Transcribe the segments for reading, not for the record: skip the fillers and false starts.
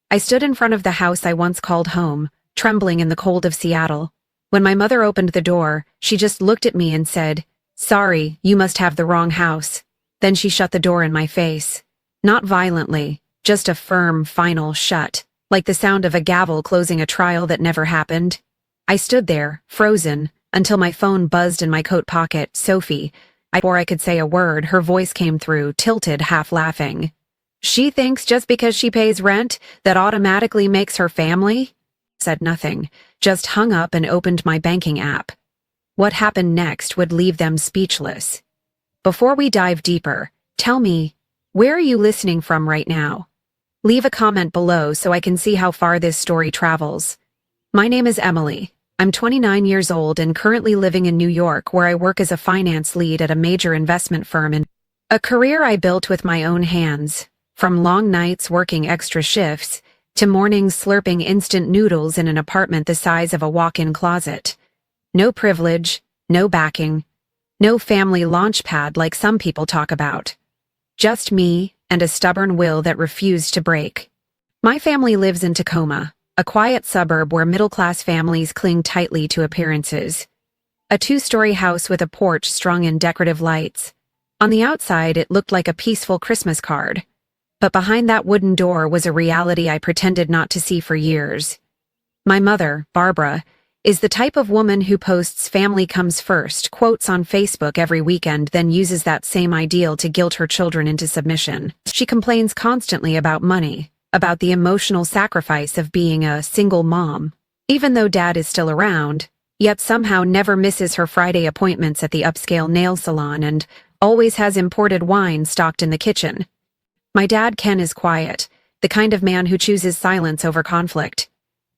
I stood in front of the house I once called home, trembling in the cold of Seattle. When my mother opened the door, she just looked at me and said, "Sorry, you must have the wrong house." Then she shut the door in my face. Not violently, just a firm, final shut, like the sound of a gavel closing a trial that never happened. I stood there, frozen, until my phone buzzed in my coat pocket. "Sophie." Before I could say a word, her voice came through, tilted, half laughing. "She thinks just because she pays rent, that automatically makes her family?" Said nothing, just hung up and opened my banking app. What happened next would leave them speechless. Before we dive deeper, tell me, where are you listening from right now? Leave a comment below so I can see how far this story travels. My name is Emily. I'm 29 years old and currently living in New York, where I work as a finance lead at a major investment firm, in a career I built with my own hands. From long nights working extra shifts, to mornings slurping instant noodles in an apartment the size of a walk-in closet. No privilege, no backing, no family launch pad like some people talk about. Just me and a stubborn will that refused to break. My family lives in Tacoma, a quiet suburb where middle-class families cling tightly to appearances. A two-story house with a porch strung in decorative lights. On the outside, it looked like a peaceful Christmas card. But behind that wooden door was a reality I pretended not to see for years. My mother, Barbara, is the type of woman who posts "family comes first" quotes on Facebook every weekend, then uses that same ideal to guilt her children into submission. She complains constantly about money, about the emotional sacrifice of being a single mom, even though dad is still around, yet somehow never misses her Friday appointments at the upscale nail salon and always has imported wine stocked in the kitchen. My dad, Ken, is quiet, the kind of man who chooses silence over conflict.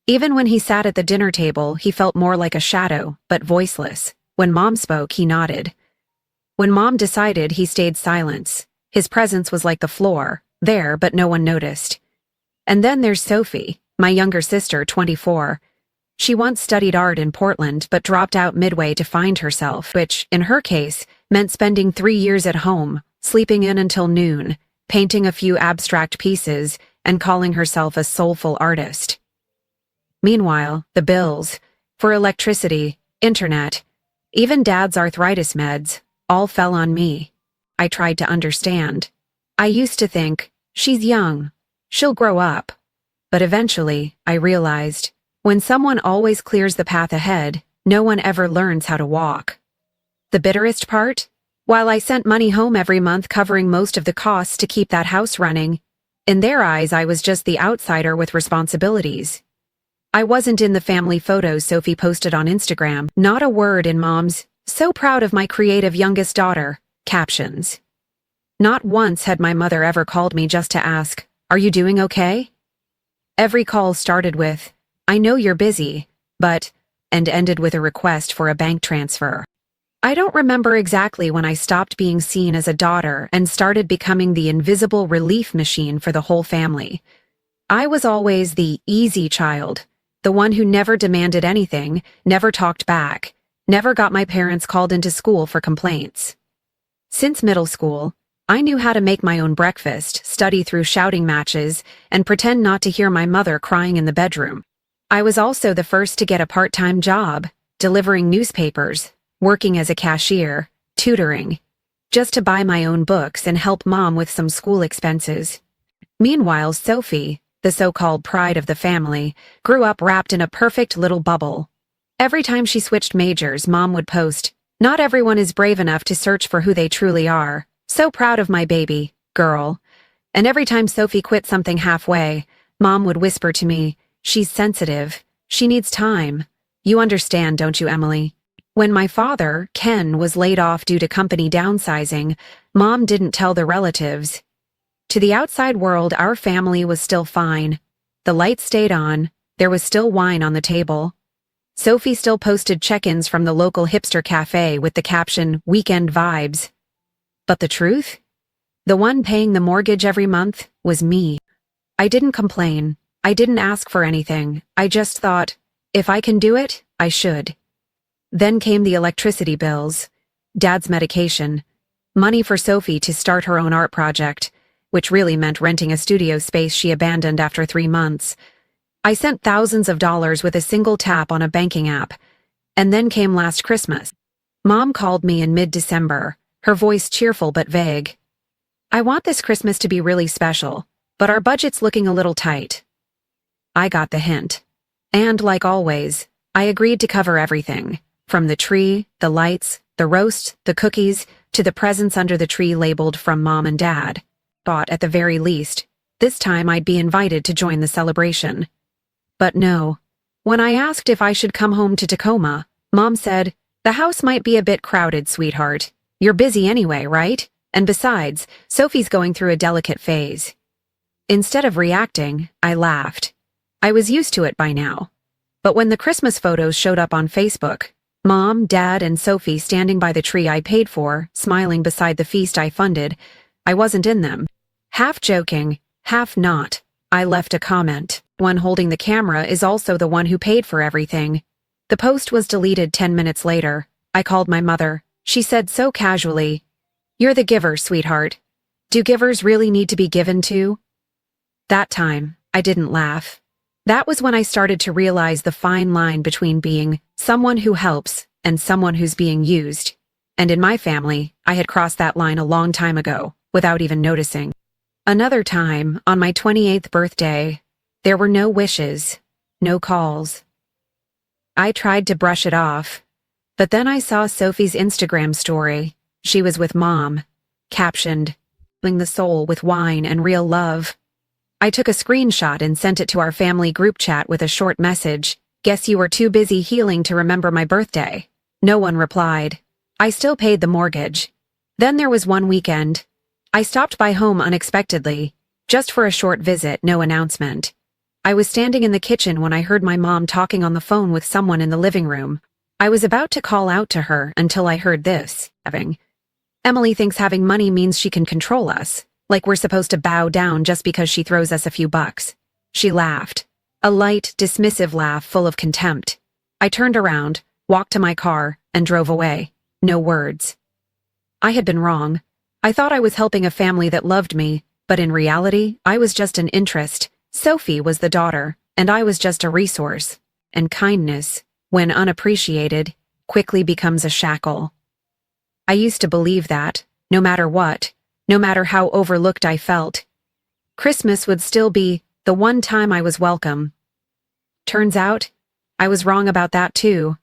Even when he sat at the dinner table, he felt more like a shadow, but voiceless. When Mom spoke, he nodded. When Mom decided, he stayed silent. His presence was like the floor, there, but no one noticed. And then there's Sophie, my younger sister, 24. She once studied art in Portland, but dropped out midway to find herself, which, in her case, meant spending 3 years at home, sleeping in until noon, painting a few abstract pieces, and calling herself a soulful artist. Meanwhile, the bills, for electricity, internet, even Dad's arthritis meds, all fell on me. I tried to understand. I used to think, she's young, she'll grow up. But eventually, I realized, when someone always clears the path ahead, no one ever learns how to walk. The bitterest part? While I sent money home every month covering most of the costs to keep that house running, in their eyes I was just the outsider with responsibilities. I wasn't in the family photos Sophie posted on Instagram, not a word in Mom's "so proud of my creative youngest daughter" captions. Not once had my mother ever called me just to ask, "Are you doing okay?" Every call started with, "I know you're busy, but," and ended with a request for a bank transfer. I don't remember exactly when I stopped being seen as a daughter and started becoming the invisible relief machine for the whole family. I was always the easy child, the one who never demanded anything, never talked back, never got my parents called into school for complaints. Since middle school, I knew how to make my own breakfast, study through shouting matches, and pretend not to hear my mother crying in the bedroom. I was also the first to get a part-time job, delivering newspapers, working as a cashier, tutoring, just to buy my own books and help Mom with some school expenses. Meanwhile, Sophie, the so-called pride of the family, grew up wrapped in a perfect little bubble. Every time she switched majors, Mom would post, "Not everyone is brave enough to search for who they truly are. So proud of my baby, girl." And every time Sophie quit something halfway, Mom would whisper to me, "She's sensitive. She needs time. You understand, don't you, Emily?" When my father, Ken, was laid off due to company downsizing, Mom didn't tell the relatives. To the outside world, our family was still fine. The lights stayed on, there was still wine on the table. Sophie still posted check-ins from the local hipster cafe with the caption, "Weekend vibes." But the truth? The one paying the mortgage every month was me. I didn't complain. I didn't ask for anything. I just thought, if I can do it, I should. Then came the electricity bills, Dad's medication, money for Sophie to start her own art project, which really meant renting a studio space she abandoned after 3 months. I sent thousands of dollars with a single tap on a banking app. And then came last Christmas. Mom called me in mid-December, her voice cheerful but vague. "I want this Christmas to be really special, but our budget's looking a little tight." I got the hint. And like always, I agreed to cover everything, from the tree, the lights, the roast, the cookies, to the presents under the tree labeled from Mom and Dad. Thought at the very least, this time I'd be invited to join the celebration. But no. When I asked if I should come home to Tacoma, Mom said, "The house might be a bit crowded, sweetheart. You're busy anyway, right? And besides, Sophie's going through a delicate phase." Instead of reacting, I laughed. I was used to it by now. But when the Christmas photos showed up on Facebook, Mom, Dad, and Sophie standing by the tree I paid for, smiling beside the feast I funded, I wasn't in them. Half joking, half not, I left a comment. "One holding the camera is also the one who paid for everything." The post was deleted 10 minutes later. I called my mother. She said so casually, "You're the giver, sweetheart. Do givers really need to be given to?" That time, I didn't laugh. That was when I started to realize the fine line between being someone who helps and someone who's being used. And in my family, I had crossed that line a long time ago, without even noticing. Another time, on my 28th birthday, there were no wishes, no calls. I tried to brush it off, but then I saw Sophie's Instagram story. She was with Mom, captioned, "Filling the soul with wine and real love." I took a screenshot and sent it to our family group chat with a short message. "Guess you were too busy healing to remember my birthday." No one replied. I still paid the mortgage. Then there was one weekend. I stopped by home unexpectedly, just for a short visit, no announcement. I was standing in the kitchen when I heard my mom talking on the phone with someone in the living room. I was about to call out to her until I heard this. "Emily thinks having money means she can control us, like we're supposed to bow down just because she throws us a few bucks." She laughed. A light, dismissive laugh full of contempt. I turned around, walked to my car, and drove away. No words. I had been wrong. I thought I was helping a family that loved me, but in reality, I was just an interest. Sophie was the daughter, and I was just a resource. And kindness, when unappreciated, quickly becomes a shackle. I used to believe that, no matter what, no matter how overlooked I felt, Christmas would still be the one time I was welcome. Turns out, I was wrong about that too.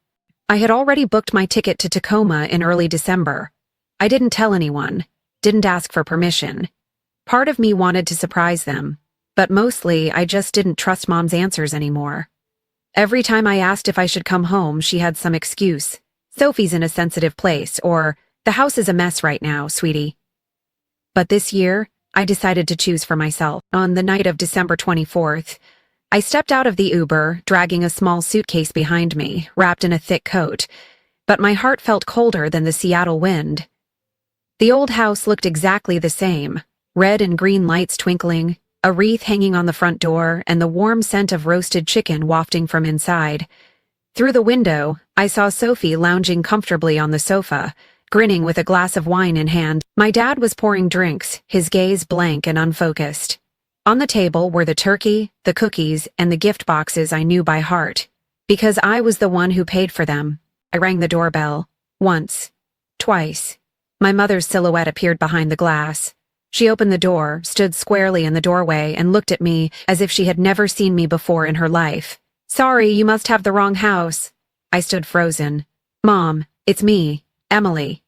I had already booked my ticket to Tacoma in early December. I didn't tell anyone, didn't ask for permission. Part of me wanted to surprise them, but mostly I just didn't trust Mom's answers anymore. Every time I asked if I should come home, she had some excuse. "Sophie's in a sensitive place," or "The house is a mess right now, sweetie." But this year, I decided to choose for myself. On the night of December 24th, I stepped out of the Uber, dragging a small suitcase behind me, wrapped in a thick coat, but my heart felt colder than the Seattle wind. The old house looked exactly the same, red and green lights twinkling, a wreath hanging on the front door, and the warm scent of roasted chicken wafting from inside. Through the window, I saw Sophie lounging comfortably on the sofa, grinning with a glass of wine in hand. My dad was pouring drinks, his gaze blank and unfocused. On the table were the turkey, the cookies, and the gift boxes I knew by heart. Because I was the one who paid for them, I rang the doorbell. Once. Twice. My mother's silhouette appeared behind the glass. She opened the door, stood squarely in the doorway, and looked at me as if she had never seen me before in her life. "Sorry, you must have the wrong house." I stood frozen. "Mom, it's me, Emily."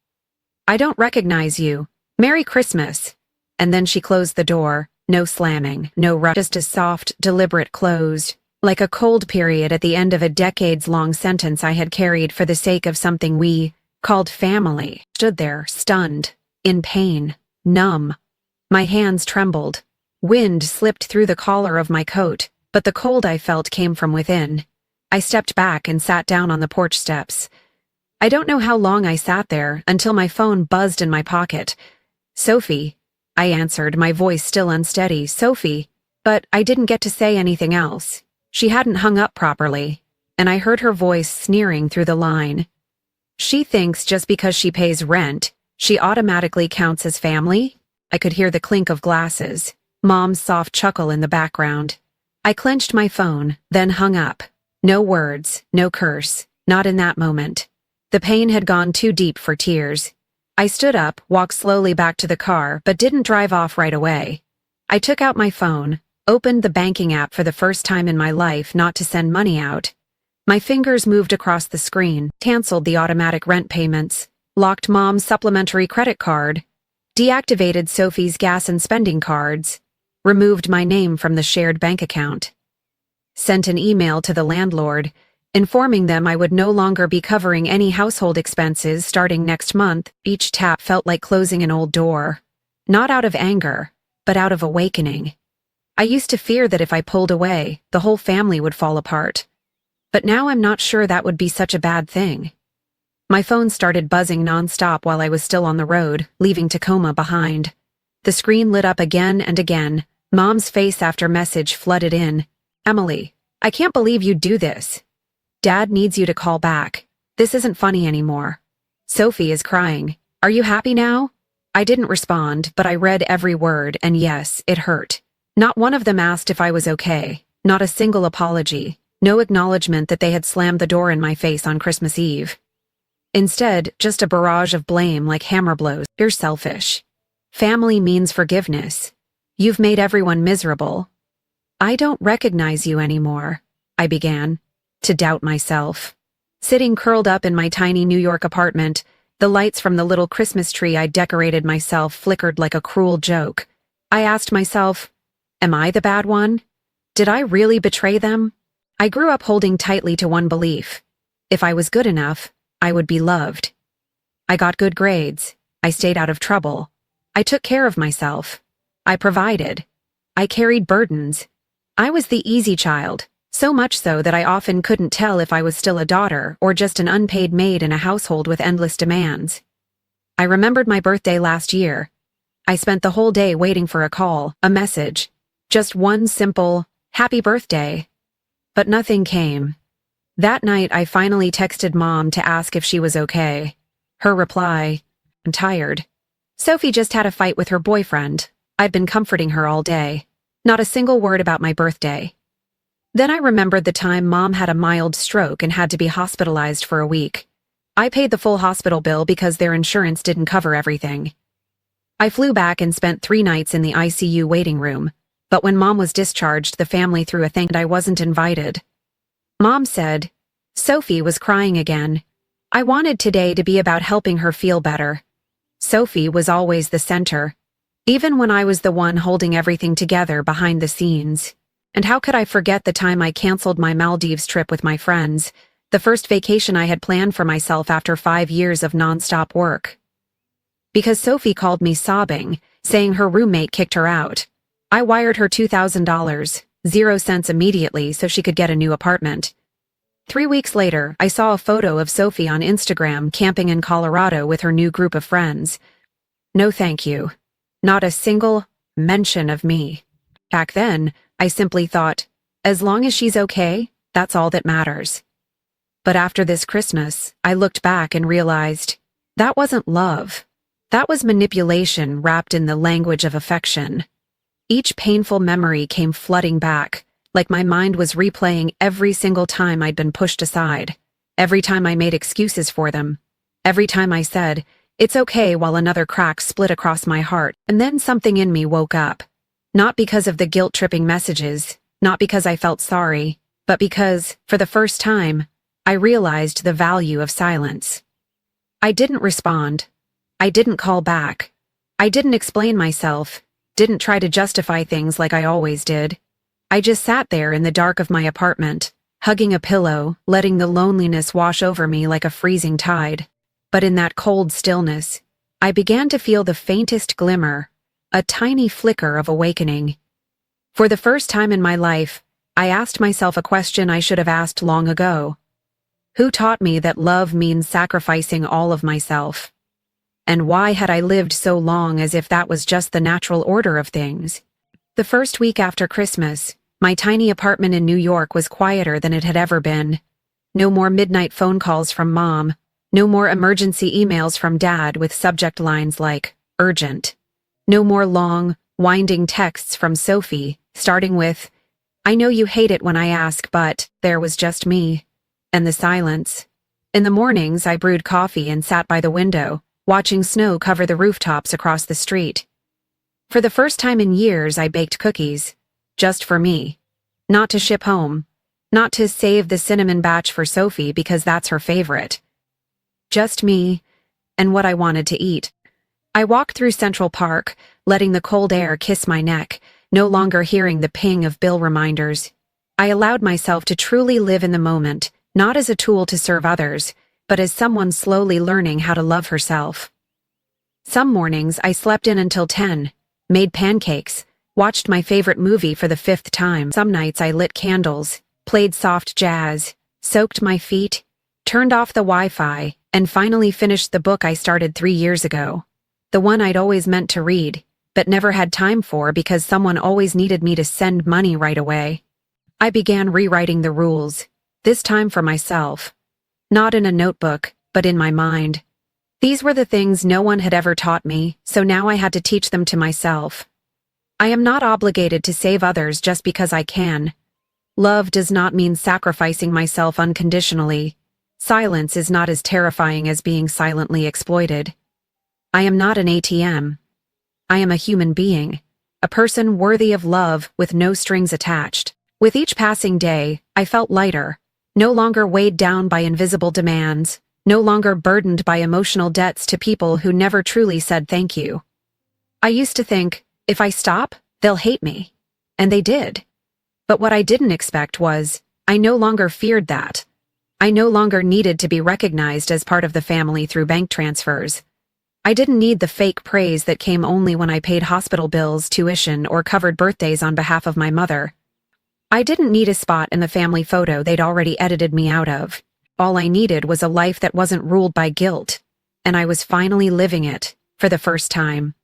"I don't recognize you. Merry Christmas." And then she closed the door. No slamming, no rush, just a soft, deliberate close, like a cold period at the end of a decades-long sentence I had carried for the sake of something we called family. Stood there, stunned, in pain, numb. My hands trembled. Wind slipped through the collar of my coat, but the cold I felt came from within. I stepped back and sat down on the porch steps. I don't know how long I sat there until my phone buzzed in my pocket. "Sophie," I answered, my voice still unsteady. "Sophie." But I didn't get to say anything else. She hadn't hung up properly, and I heard her voice sneering through the line. "She thinks just because she pays rent, she automatically counts as family?" I could hear the clink of glasses, Mom's soft chuckle in the background. I clenched my phone, then hung up. No words, no curse, not in that moment. The pain had gone too deep for tears. I stood up, walked slowly back to the car, but didn't drive off right away. I took out my phone, opened the banking app for the first time in my life not to send money out. My fingers moved across the screen, canceled the automatic rent payments, locked Mom's supplementary credit card, deactivated Sophie's gas and spending cards, removed my name from the shared bank account. Sent an email to the landlord, informing them I would no longer be covering any household expenses starting next month. Each tap felt like closing an old door. Not out of anger, but out of awakening. I used to fear that if I pulled away, the whole family would fall apart. But now I'm not sure that would be such a bad thing. My phone started buzzing nonstop while I was still on the road, leaving Tacoma behind. The screen lit up again and again. Mom's face after message flooded in. Emily, I can't believe you'd do this. Dad needs you to call back. This isn't funny anymore. Sophie is crying. Are you happy now? I didn't respond, but I read every word, and yes, it hurt. Not one of them asked if I was okay. Not a single apology. No acknowledgement that they had slammed the door in my face on Christmas Eve. Instead, just a barrage of blame like hammer blows. You're selfish. Family means forgiveness. You've made everyone miserable. I don't recognize you anymore, I began, to doubt myself. Sitting curled up in my tiny New York apartment, the lights from the little Christmas tree I'd decorated myself flickered like a cruel joke. I asked myself, am I the bad one? Did I really betray them? I grew up holding tightly to one belief. If I was good enough, I would be loved. I got good grades. I stayed out of trouble. I took care of myself. I provided. I carried burdens. I was the easy child, so much so that I often couldn't tell if I was still a daughter or just an unpaid maid in a household with endless demands. I remembered my birthday last year. I spent the whole day waiting for a call, a message. Just one simple, happy birthday. But nothing came. That night, I finally texted Mom to ask if she was okay. Her reply, I'm tired. Sophie just had a fight with her boyfriend. I'd been comforting her all day. Not a single word about my birthday. Then I remembered the time Mom had a mild stroke and had to be hospitalized for a week. I paid the full hospital bill because their insurance didn't cover everything. I flew back and spent 3 nights in the ICU waiting room, but when Mom was discharged, the family threw a thank you and I wasn't invited. Mom said, Sophie was crying again. I wanted today to be about helping her feel better. Sophie was always the center, even when I was the one holding everything together behind the scenes. And how could I forget the time I canceled my Maldives trip with my friends, the first vacation I had planned for myself after 5 years of nonstop work? Because Sophie called me sobbing, saying her roommate kicked her out. I wired her $2,000, 0 cents immediately so she could get a new apartment. 3 weeks later, I saw a photo of Sophie on Instagram camping in Colorado with her new group of friends. No thank you. Not a single mention of me. Back then, I simply thought, as long as she's okay, that's all that matters. But after this Christmas, I looked back and realized, that wasn't love. That was manipulation wrapped in the language of affection. Each painful memory came flooding back, like my mind was replaying every single time I'd been pushed aside, every time I made excuses for them, every time I said, it's okay while another crack split across my heart, and then something in me woke up. Not because of the guilt-tripping messages, not because I felt sorry, but because, for the first time, I realized the value of silence. I didn't respond. I didn't call back. I didn't explain myself, didn't try to justify things like I always did. I just sat there in the dark of my apartment, hugging a pillow, letting the loneliness wash over me like a freezing tide. But in that cold stillness, I began to feel the faintest glimmer, a tiny flicker of awakening. For the first time in my life, I asked myself a question I should have asked long ago. Who taught me that love means sacrificing all of myself? And why had I lived so long as if that was just the natural order of things? The first week after Christmas, my tiny apartment in New York was quieter than it had ever been. No more midnight phone calls from Mom, no more emergency emails from Dad with subject lines like, urgent. No more long, winding texts from Sophie, starting with, "I know you hate it when I ask, but," there was just me. And the silence. In the mornings, I brewed coffee and sat by the window, watching snow cover the rooftops across the street. For the first time in years, I baked cookies. Just for me. Not to ship home. Not to save the cinnamon batch for Sophie because that's her favorite. Just me, and what I wanted to eat. I walked through Central Park, letting the cold air kiss my neck, no longer hearing the ping of bill reminders. I allowed myself to truly live in the moment, not as a tool to serve others, but as someone slowly learning how to love herself. Some mornings I slept in until 10, made pancakes, watched my favorite movie for the 5th time. Some nights I lit candles, played soft jazz, soaked my feet, turned off the Wi-Fi, and finally finished the book I started 3 years ago. The one I'd always meant to read, but never had time for because someone always needed me to send money right away. I began rewriting the rules, this time for myself. Not in a notebook, but in my mind. These were the things no one had ever taught me, so now I had to teach them to myself. I am not obligated to save others just because I can. Love does not mean sacrificing myself unconditionally. Silence is not as terrifying as being silently exploited. I am not an ATM. I am a human being, a person worthy of love with no strings attached. With each passing day, I felt lighter, no longer weighed down by invisible demands, no longer burdened by emotional debts to people who never truly said thank you. I used to think, if I stop, they'll hate me. And they did. But what I didn't expect was, I no longer feared that. I no longer needed to be recognized as part of the family through bank transfers. I didn't need the fake praise that came only when I paid hospital bills, tuition, or covered birthdays on behalf of my mother. I didn't need a spot in the family photo they'd already edited me out of. All I needed was a life that wasn't ruled by guilt, and I was finally living it, for the first time.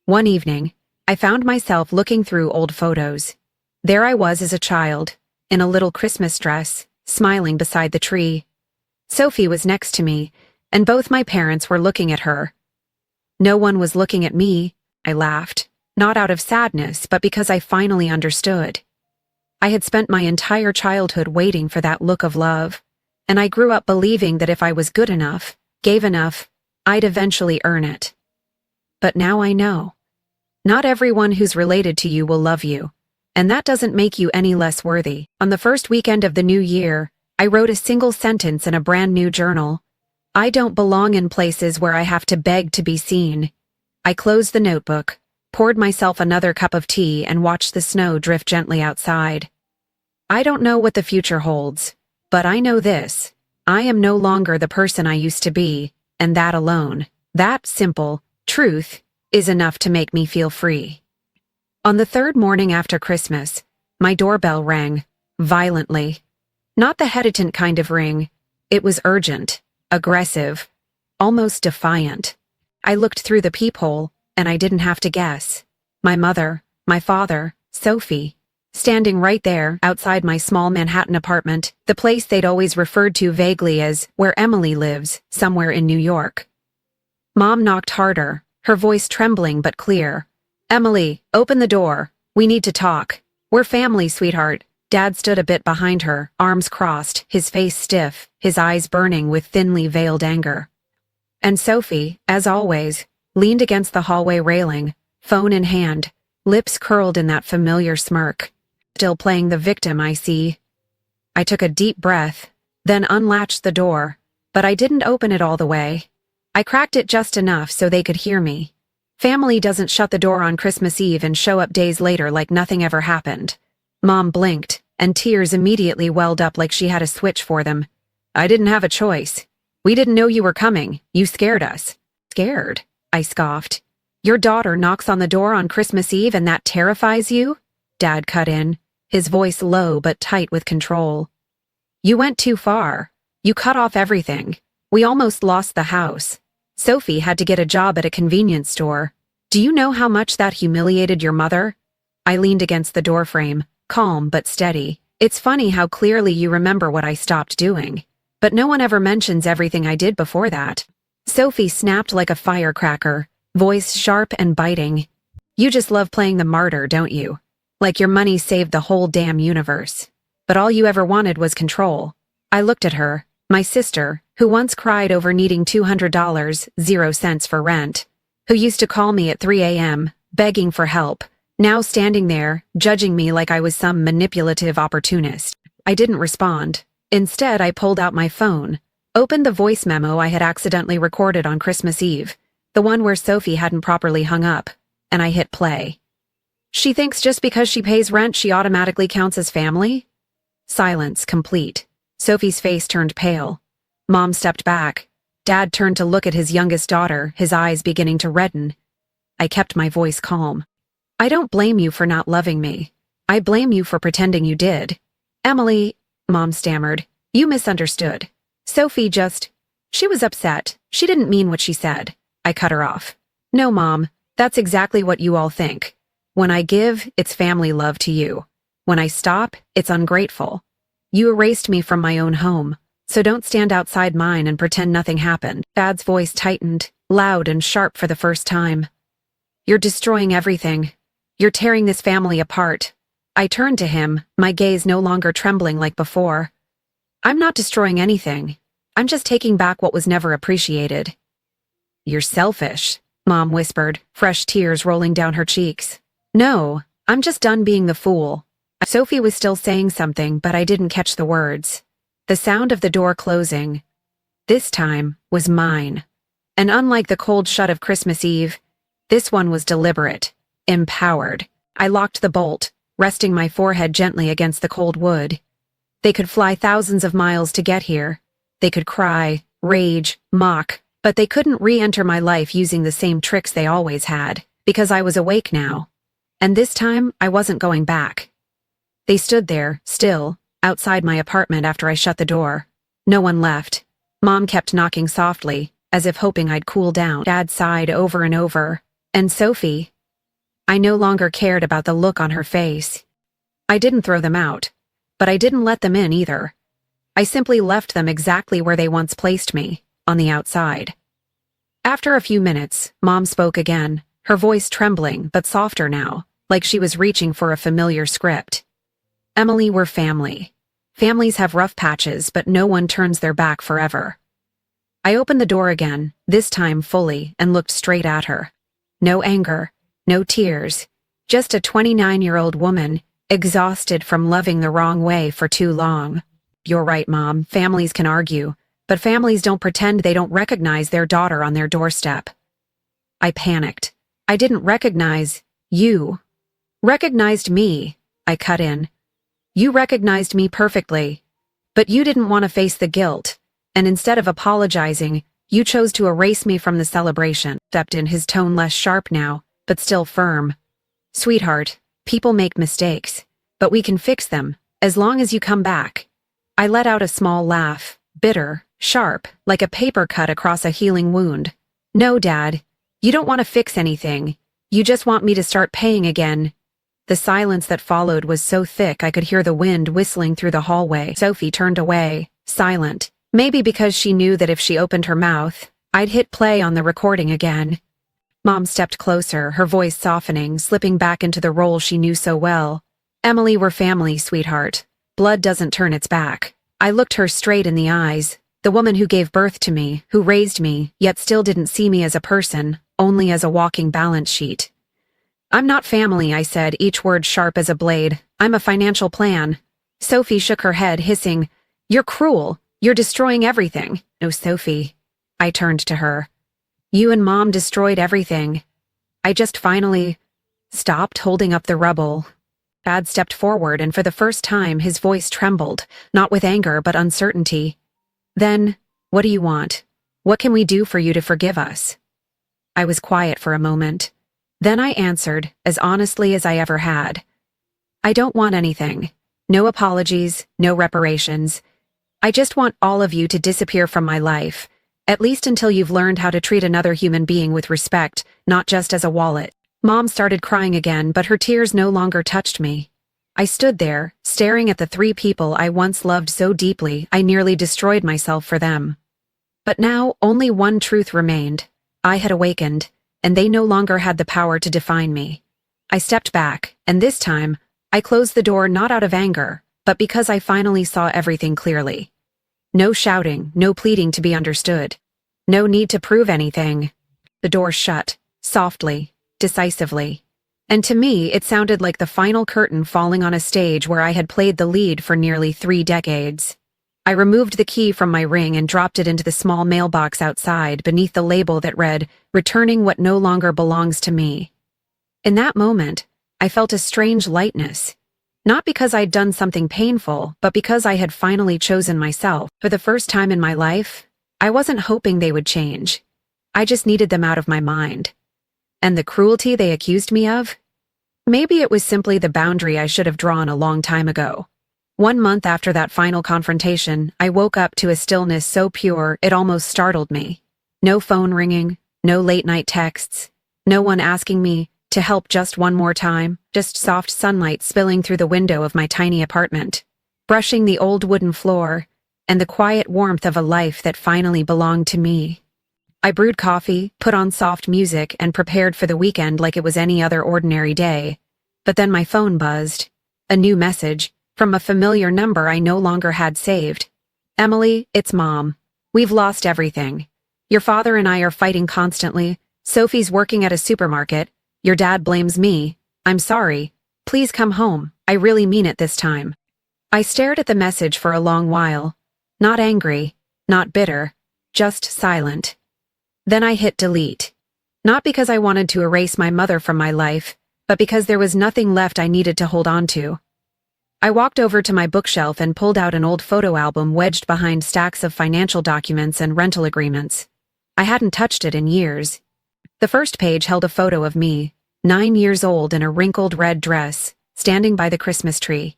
One evening, I found myself looking through old photos. There I was as a child, in a little Christmas dress, smiling beside the tree. Sophie was next to me, and both my parents were looking at her. No one was looking at me, I laughed, not out of sadness, but because I finally understood. I had spent my entire childhood waiting for that look of love, and I grew up believing that if I was good enough, gave enough, I'd eventually earn it. But now I know. Not everyone who's related to you will love you, and that doesn't make you any less worthy. On the first weekend of the new year, I wrote a single sentence in a brand new journal. I don't belong in places where I have to beg to be seen. I closed the notebook, poured myself another cup of tea, and watched the snow drift gently outside. I don't know what the future holds, but I know this. I am no longer the person I used to be, and that alone, that simple truth, is enough to make me feel free. On the 3rd morning after Christmas, my doorbell rang, violently. Not the hesitant kind of ring. It was urgent, aggressive, almost defiant. I looked through the peephole, and I didn't have to guess. My mother, my father, Sophie, standing right there outside my small Manhattan apartment, the place they'd always referred to vaguely as where Emily lives, somewhere in New York. Mom knocked harder, her voice trembling but clear. "Emily, open the door. We need to talk. We're family, sweetheart." Dad stood a bit behind her, arms crossed, his face stiff, his eyes burning with thinly veiled anger. And Sophie, as always, leaned against the hallway railing, phone in hand, lips curled in that familiar smirk. Still playing the victim, I see. I took a deep breath, then unlatched the door, but I didn't open it all the way. I cracked it just enough so they could hear me. Family doesn't shut the door on Christmas Eve and show up days later like nothing ever happened. Mom blinked, and tears immediately welled up like she had a switch for them. "I didn't have a choice. We didn't know you were coming. You scared us." "Scared?" I scoffed. "Your daughter knocks on the door on Christmas Eve and that terrifies you?" Dad cut in, his voice low but tight with control. "You went too far. You cut off everything. We almost lost the house. Sophie had to get a job at a convenience store. Do you know how much that humiliated your mother?" I leaned against the doorframe, calm but steady. "It's funny how clearly you remember what I stopped doing. But no one ever mentions everything I did before that." Sophie snapped like a firecracker, voice sharp and biting. You just love playing the martyr, don't you? Like your money saved the whole damn universe. But all you ever wanted was control. I looked at her, my sister, who once cried over needing $200, 0 cents for rent, who used to call me at 3 a.m., begging for help, now standing there, judging me like I was some manipulative opportunist. I didn't respond. Instead, I pulled out my phone, opened the voice memo I had accidentally recorded on Christmas Eve, the one where Sophie hadn't properly hung up, and I hit play. She thinks just because she pays rent she automatically counts as family? Silence complete. Sophie's face turned pale. Mom stepped back. Dad turned to look at his youngest daughter, his eyes beginning to redden. I kept my voice calm. I don't blame you for not loving me. I blame you for pretending you did. Emily, Mom stammered, you misunderstood. Sophie she was upset. She didn't mean what she said. I cut her off. No, Mom, that's exactly what you all think. When I give, it's family love to you. When I stop, it's ungrateful. You erased me from my own home, so don't stand outside mine and pretend nothing happened. Dad's voice tightened, loud and sharp for the first time. You're destroying everything. You're tearing this family apart. I turned to him, my gaze no longer trembling like before. I'm not destroying anything. I'm just taking back what was never appreciated. You're selfish, Mom whispered, fresh tears rolling down her cheeks. No, I'm just done being the fool. Sophie was still saying something, but I didn't catch the words. The sound of the door closing, this time, was mine. And unlike the cold shut of Christmas Eve, this one was deliberate, empowered. I locked the bolt, resting my forehead gently against the cold wood. They could fly thousands of miles to get here. They could cry, rage, mock, but they couldn't re-enter my life using the same tricks they always had, because I was awake now. And this time, I wasn't going back. They stood there, still, outside my apartment after I shut the door. No one left. Mom kept knocking softly, as if hoping I'd cool down. Dad sighed over and over. And Sophie? I no longer cared about the look on her face. I didn't throw them out, but I didn't let them in either. I simply left them exactly where they once placed me, on the outside. After a few minutes, Mom spoke again, her voice trembling but softer now, like she was reaching for a familiar script. Emily, we're family. Families have rough patches, but no one turns their back forever. I opened the door again, this time fully, and looked straight at her. No anger, no tears, just a 29-year-old woman, exhausted from loving the wrong way for too long. You're right, Mom, families can argue, but families don't pretend they don't recognize their daughter on their doorstep. I panicked. I didn't recognize you. Recognized me, I cut in. You recognized me perfectly. But you didn't want to face the guilt, and instead of apologizing, you chose to erase me from the celebration. Stepped in, his tone less sharp now, but still firm. Sweetheart, people make mistakes, but we can fix them, as long as you come back. I let out a small laugh, bitter, sharp, like a paper cut across a healing wound. No, Dad, you don't want to fix anything. You just want me to start paying again. The silence that followed was so thick I could hear the wind whistling through the hallway. Sophie turned away, silent, maybe because she knew that if she opened her mouth, I'd hit play on the recording again. Mom stepped closer, her voice softening, slipping back into the role she knew so well. Emily, we're family, sweetheart. Blood doesn't turn its back. I looked her straight in the eyes, the woman who gave birth to me, who raised me, yet still didn't see me as a person, only as a walking balance sheet. I'm not family, I said, each word sharp as a blade. I'm a financial plan. Sophie shook her head, hissing, You're cruel. You're destroying everything. No, Sophie. I turned to her. You and Mom destroyed everything. I just finally stopped holding up the rubble. Dad stepped forward, and for the first time his voice trembled, not with anger but uncertainty. Then, what do you want? What can we do for you to forgive us? I was quiet for a moment. Then I answered, as honestly as I ever had. I don't want anything. No apologies, no reparations. I just want all of you to disappear from my life, at least until you've learned how to treat another human being with respect, not just as a wallet. Mom started crying again, but her tears no longer touched me. I stood there, staring at the 3 people I once loved so deeply I nearly destroyed myself for them. But now only one truth remained. I had awakened, and they no longer had the power to define me. I stepped back, and this time, I closed the door not out of anger, but because I finally saw everything clearly. No shouting, no pleading to be understood. No need to prove anything. The door shut, softly, decisively. And to me, it sounded like the final curtain falling on a stage where I had played the lead for nearly 3 decades. I removed the key from my ring and dropped it into the small mailbox outside beneath the label that read, "Returning what no longer belongs to me." In that moment, I felt a strange lightness. Not because I'd done something painful, but because I had finally chosen myself. For the first time in my life, I wasn't hoping they would change. I just needed them out of my mind. And the cruelty they accused me of? Maybe it was simply the boundary I should have drawn a long time ago. 1 month after that final confrontation, I woke up to a stillness so pure it almost startled me. No phone ringing, no late-night texts, no one asking me to help just one more time, just soft sunlight spilling through the window of my tiny apartment, brushing the old wooden floor, and the quiet warmth of a life that finally belonged to me. I brewed coffee, put on soft music, and prepared for the weekend like it was any other ordinary day. But then my phone buzzed. A new message, from a familiar number I no longer had saved. "Emily, it's Mom. We've lost everything. Your father and I are fighting constantly. Sophie's working at a supermarket. Your dad blames me. I'm sorry. Please come home. I really mean it this time." I stared at the message for a long while. Not angry, not bitter, just silent. Then I hit delete. Not because I wanted to erase my mother from my life, but because there was nothing left I needed to hold on to. I walked over to my bookshelf and pulled out an old photo album wedged behind stacks of financial documents and rental agreements. I hadn't touched it in years. The first page held a photo of me, 9 years old in a wrinkled red dress, standing by the Christmas tree.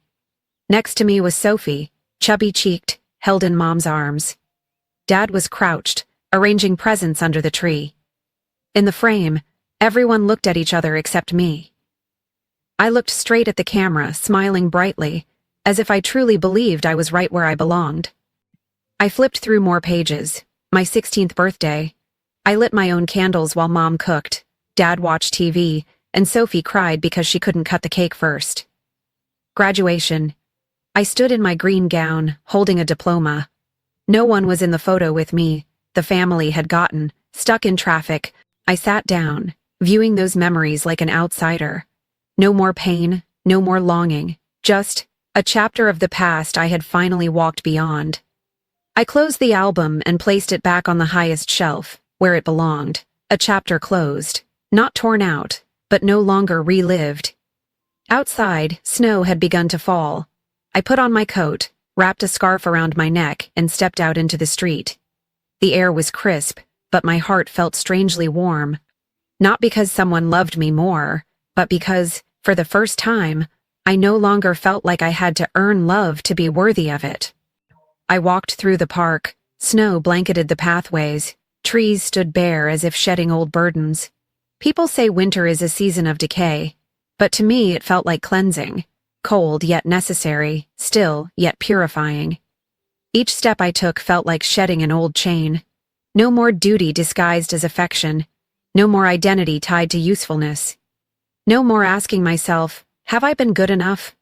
Next to me was Sophie, chubby-cheeked, held in Mom's arms. Dad was crouched, arranging presents under the tree. In the frame, everyone looked at each other except me. I looked straight at the camera, smiling brightly, as if I truly believed I was right where I belonged. I flipped through more pages. My 16th birthday. I lit my own candles while Mom cooked, Dad watched TV, and Sophie cried because she couldn't cut the cake first. Graduation. I stood in my green gown, holding a diploma. No one was in the photo with me. The family had gotten stuck in traffic. I sat down, viewing those memories like an outsider. No more pain, no more longing, just a chapter of the past I had finally walked beyond. I closed the album and placed it back on the highest shelf, where it belonged. A chapter closed, not torn out, but no longer relived. Outside, snow had begun to fall. I put on my coat, wrapped a scarf around my neck, and stepped out into the street. The air was crisp, but my heart felt strangely warm. Not because someone loved me more, but because, for the first time, I no longer felt like I had to earn love to be worthy of it. I walked through the park. Snow blanketed the pathways. Trees stood bare as if shedding old burdens. People say winter is a season of decay, but to me it felt like cleansing. Cold yet necessary, still yet purifying. Each step I took felt like shedding an old chain. No more duty disguised as affection. No more identity tied to usefulness. No more asking myself, have I been good enough?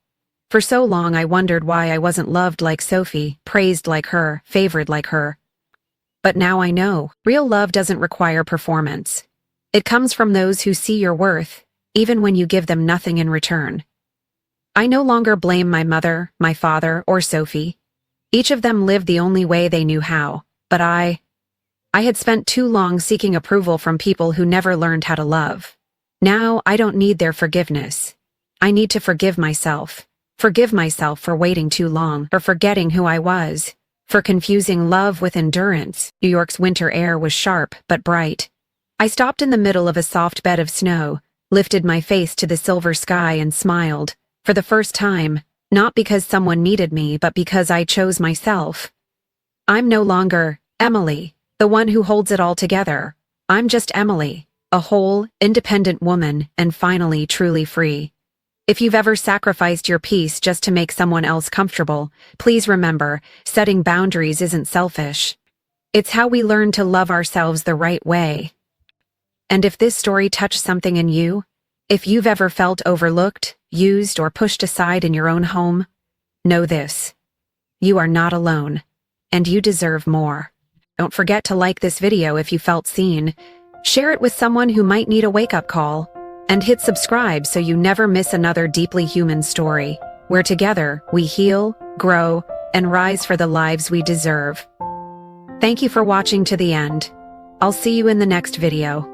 For so long I wondered why I wasn't loved like Sophie, praised like her, favored like her. But now I know, real love doesn't require performance. It comes from those who see your worth, even when you give them nothing in return. I no longer blame my mother, my father, or Sophie. Each of them lived the only way they knew how, but I had spent too long seeking approval from people who never learned how to love. Now I don't need their forgiveness. I need to forgive myself. Forgive myself for waiting too long, for forgetting who I was, for confusing love with endurance. New York's winter air was sharp but bright. I stopped in the middle of a soft bed of snow, lifted my face to the silver sky and smiled, for the first time, not because someone needed me, but because I chose myself. I'm no longer Emily, the one who holds it all together. I'm just Emily, a whole, independent woman, and finally truly free. If you've ever sacrificed your peace just to make someone else comfortable, please remember, setting boundaries isn't selfish. It's how we learn to love ourselves the right way. And if this story touched something in you, if you've ever felt overlooked, used, or pushed aside in your own home, know this: you are not alone, and you deserve more. Don't forget to like this video if you felt seen, share it with someone who might need a wake-up call, and hit subscribe so you never miss another deeply human story, where together we heal, grow, and rise for the lives we deserve. Thank you for watching to the end. I'll see you in the next video.